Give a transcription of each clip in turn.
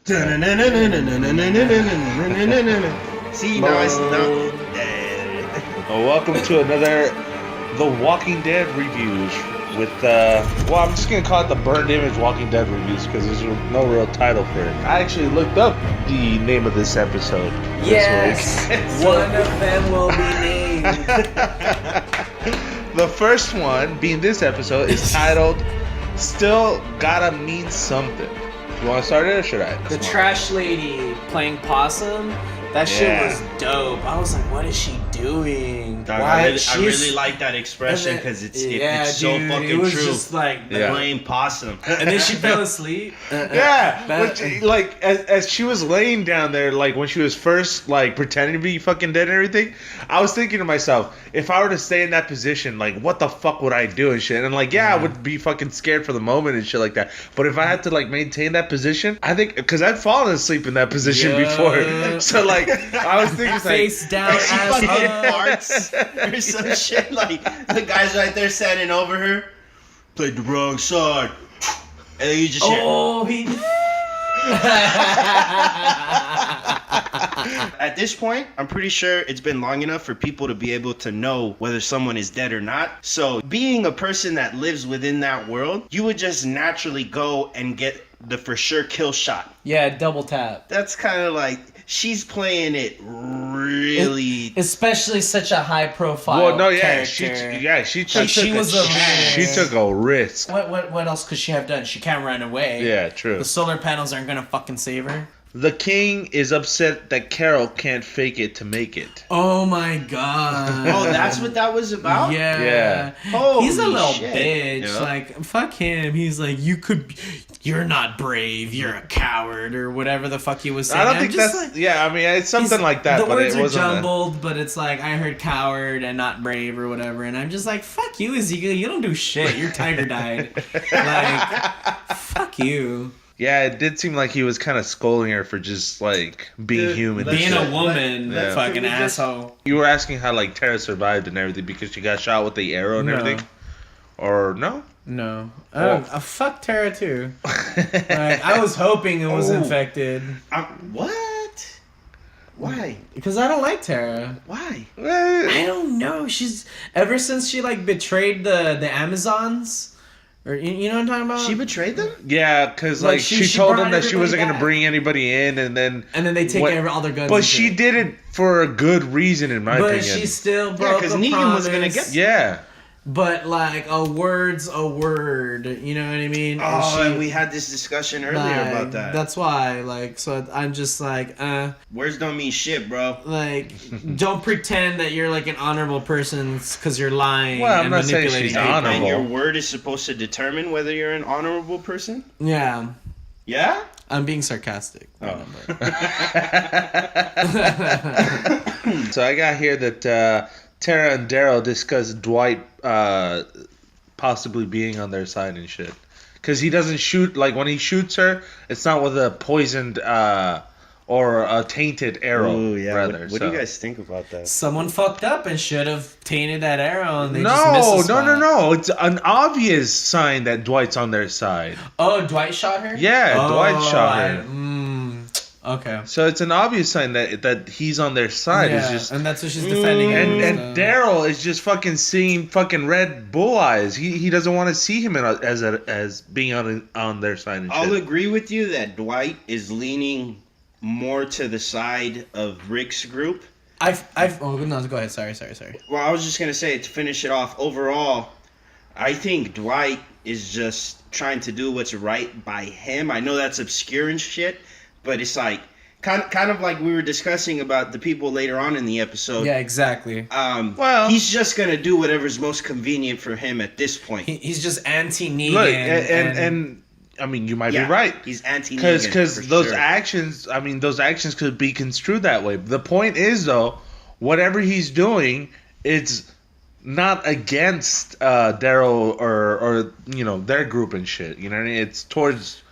See, now it's not. Well, welcome to another The Walking Dead reviews with, well, I'm just going to call it the Burned Image Walking Dead reviews because there's no real title for it. I actually looked up the name of this episode Yes, this one of them will be named. The first one, being this episode, is titled Still Gotta Mean Something. You want to start it or should I? The trash lady playing possum. That shit was dope. I was like, what is she doing? Dog, I really like that expression because it's so fucking it was true. Just like playing possum. And then she fell asleep. Which, like, as she was laying down there, like, when she was first, like, pretending to be fucking dead and everything, I was thinking to myself, if I were to stay in that position, like, what the fuck would I do and shit? And, like, I would be fucking scared for the moment and shit like that. But if I had to, like, maintain that position, I think, because I'd fallen asleep in that position before. So, like, I was thinking, face down, she fucking ass farts or some shit. Like, the guy's right there standing over her, played the wrong side, and then you just hear, he. At this point, I'm pretty sure it's been long enough for people to be able to know whether someone is dead or not. So, being a person that lives within that world, you would just naturally go and get the for sure kill shot. Yeah, double tap. That's kind of like, she's playing it really... Especially such a high profile character. She took a risk. What else could she have done? She can't run away. Yeah, true. The solar panels aren't gonna fucking save her. The king is upset that Carol can't fake it to make it. Oh my god. Oh, that's what that was about? Yeah. Holy he's a little shit. bitch. Yeah. Like, fuck him. He's like, you're not brave, you're a coward, or whatever the fuck he was saying. I don't think that's, like, I mean, it's something like that, the but words it wasn't are jumbled, but it's like, I heard coward and not brave or whatever, and I'm just like, fuck you, Ezekiel, you don't do shit, your tiger died. Like, fuck you. Yeah, it did seem like he was kind of scolding her for just, like, being human. Being a woman, fucking asshole. You were asking how, like, Tara survived and everything because she got shot with the arrow and everything? Or no? No. Fuck Tara, too. Like, I was hoping it was infected. What? Why? Because I don't like Tara. Why? I don't know. She's... Ever since she, like, betrayed the Amazons... Or you know what I'm talking about? She betrayed them? Yeah, because like she told them that she wasn't going to bring anybody in, and then they take all their guns. But she did it for a good reason, in my opinion. But she still broke because Negan was going to get. Yeah. But like a word's a word, you know what I mean? And we had this discussion earlier about that. That's why, like, so I'm just like, words don't mean shit, bro. Like, don't pretend that you're like an honorable person because you're lying. Well, I'm and not saying manipulating she's honorable. And your word is supposed to determine whether you're an honorable person? Yeah. Yeah? I'm being sarcastic. Oh. So I got here that Tara and Daryl discuss Dwight possibly being on their side and shit. Because he doesn't shoot, like when he shoots her, it's not with a poisoned or a tainted arrow. Ooh, yeah. Rather, what do you guys think about that? Someone fucked up and should have tainted that arrow and they just missed the spot. No. It's an obvious sign that Dwight's on their side. Oh, Dwight shot her? Yeah, Dwight shot her. Okay. So it's an obvious sign that he's on their side. Yeah, it's just, and that's what she's defending. And Daryl is just fucking seeing fucking red bull eyes. He doesn't want to see him as being on their side. And I'll shit. agree with you that Dwight is leaning more to the side of Rick's group. Oh no, go ahead. Sorry. Well, I was just gonna say, to finish it off, overall, I think Dwight is just trying to do what's right by him. I know that's obscure and shit, but it's like kind of like we were discussing about the people later on in the episode. Yeah, exactly. Well, he's just gonna do whatever's most convenient for him at this point. He's just anti-Negan. Look, and I mean, you might be right. He's anti-Negan. Because those actions, I mean, those actions could be construed that way. The point is, though, whatever he's doing, it's not against Daryl or you know, their group and shit. You know what I mean? It's towards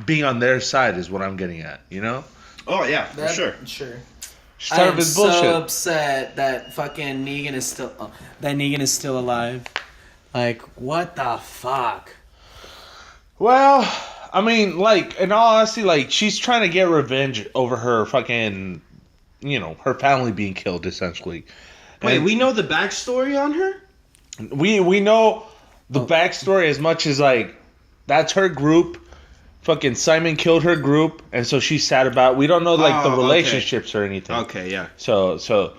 being on their side is what I'm getting at. You know? Oh yeah, for sure. Sure. I'm so upset that fucking Negan is still alive. Like, what the fuck? Well, I mean, like, in all honesty, like, she's trying to get revenge over her fucking, her family being killed, essentially. Wait, And we know the backstory on her? we know the backstory as much as, like, that's her group. Fucking Simon killed her group, and so she's sad about it. We don't know, like, the relationships or anything. Okay, yeah. So,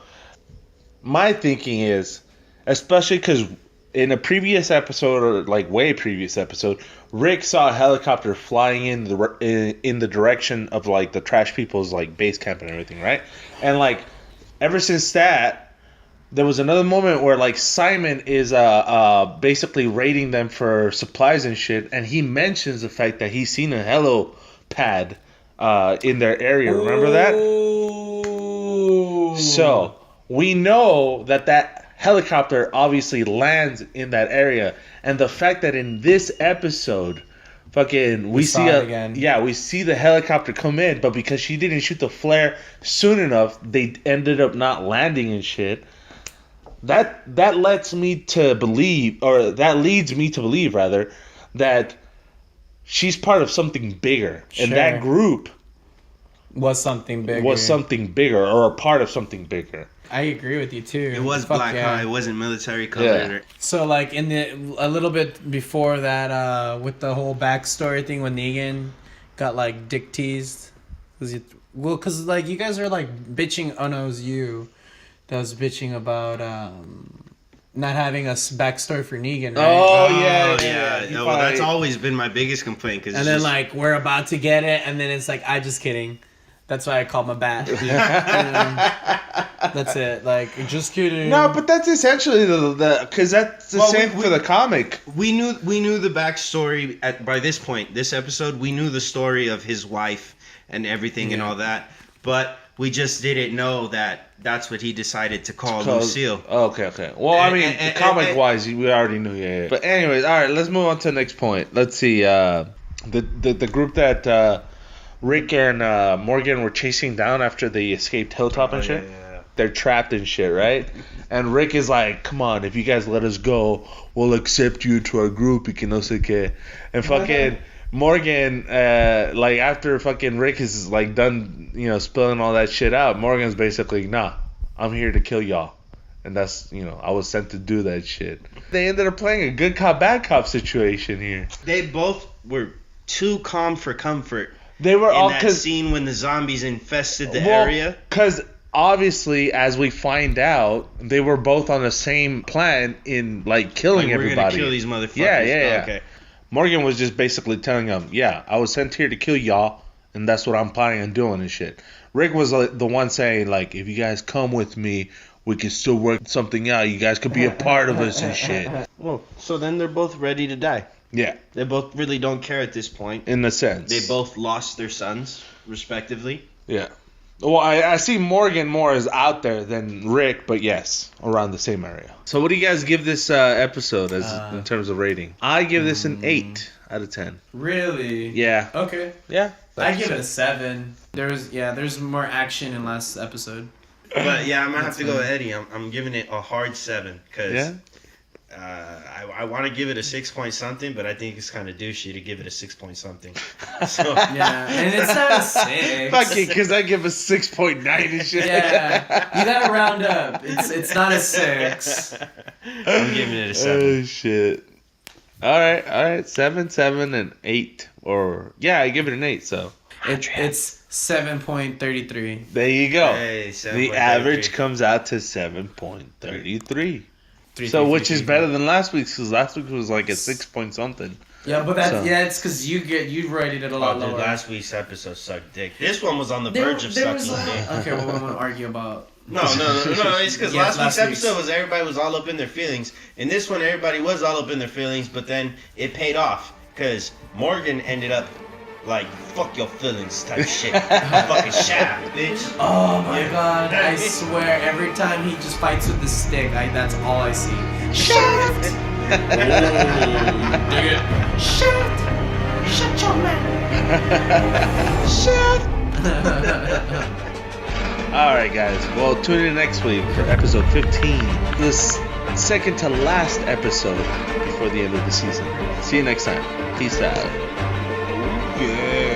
my thinking is, especially because in a previous episode, or like way previous episode, Rick saw a helicopter flying in the direction of like the trash people's like base camp and everything, right? And like ever since that, there was another moment where like Simon is basically raiding them for supplies and shit, and he mentions the fact that he's seen a helipad in their area. Remember that? Ooh. So we know that helicopter obviously lands in that area, and the fact that in this episode, fucking we see we see the helicopter come in, but because she didn't shoot the flare soon enough, they ended up not landing and shit. That leads me to believe rather, that she's part of something bigger, and that group was something bigger, or a part of something bigger. I agree with you too. It was black, huh? It wasn't military color. Yeah. So like a little bit before that, with the whole backstory thing when Negan got like dick teased, because like you guys are like bitching. Oh no, it was you that was bitching about not having a backstory for Negan, right? Oh yeah. Well, that's always been my biggest complaint. And then like we're about to get it, and then it's like, I just kidding. That's why I called my bat. That's it. Like, just kidding. No, but that's essentially the because that's the same for the comic. We knew the backstory by this point. This episode, we knew the story of his wife and everything and all that, but we just didn't know that that's what he decided to call Lucille. Okay. Well, I mean, comic-wise, we already knew. Yeah. But anyways, all right, let's move on to the next point. Let's see. The group that Rick and Morgan were chasing down after they escaped Hilltop and shit. Yeah. They're trapped and shit, right? And Rick is like, "Come on, if you guys let us go, we'll accept you to our group, y que no sé qué." And fucking Morgan, like after fucking Rick is like done, spilling all that shit out, Morgan's basically, "Nah, I'm here to kill y'all." And that's, I was sent to do that shit. They ended up playing a good cop, bad cop situation here. They both were too calm for comfort. They were all in that scene when the zombies infested the area. Because obviously, as we find out, they were both on the same plan in like killing everybody. We're gonna kill these motherfuckers. Yeah. Okay. Morgan was just basically telling them, "Yeah, I was sent here to kill y'all, and that's what I'm planning on doing and shit." Rick was the one saying like, "If you guys come with me, we can still work something out. You guys could be a part of us and shit." Well, so then they're both ready to die. Yeah. They both really don't care at this point. In a sense. They both lost their sons, respectively. Yeah. Well, I see Morgan more as out there than Rick, but yes, around the same area. So what do you guys give this episode as in terms of rating? I give this an 8 out of 10. Really? Yeah. Okay. Yeah. I give it a 7. There's more action in last episode. But yeah, I'm going to have to go with Eddie. I'm giving it a hard 7 because I want to give it a 6 point something, but I think it's kind of douchey to give it a 6 point something. So yeah, and it's not a 6. Fuck it, because I give a 6.9 and shit. Yeah, you gotta round up. It's not a 6. I'm giving it a 7. Oh shit. All right, 7, 7, and 8, or I give it an 8. So it's 7.33. There you go. Hey, the average comes out to 7.33. So which is better than last week's, because last week was like a 6 point something. Yeah, but it's because you rated it a lot lower. Last week's episode sucked dick. This one was on the verge of sucking dick. Okay, well, we want to argue about. No. It's because last week's episode was everybody was all up in their feelings. In this one, everybody was all up in their feelings, but then it paid off because Morgan ended up like, fuck your feelings type shit. Fucking shaft, bitch. Oh my god, I swear, every time he just fights with the stick, that's all I see. Shaft! Dig it. Shaft! Shut your mouth! Shaft! Alright guys, well tune in next week for episode 15. This second to last episode before the end of the season. See you next time. Peace out. Yeah.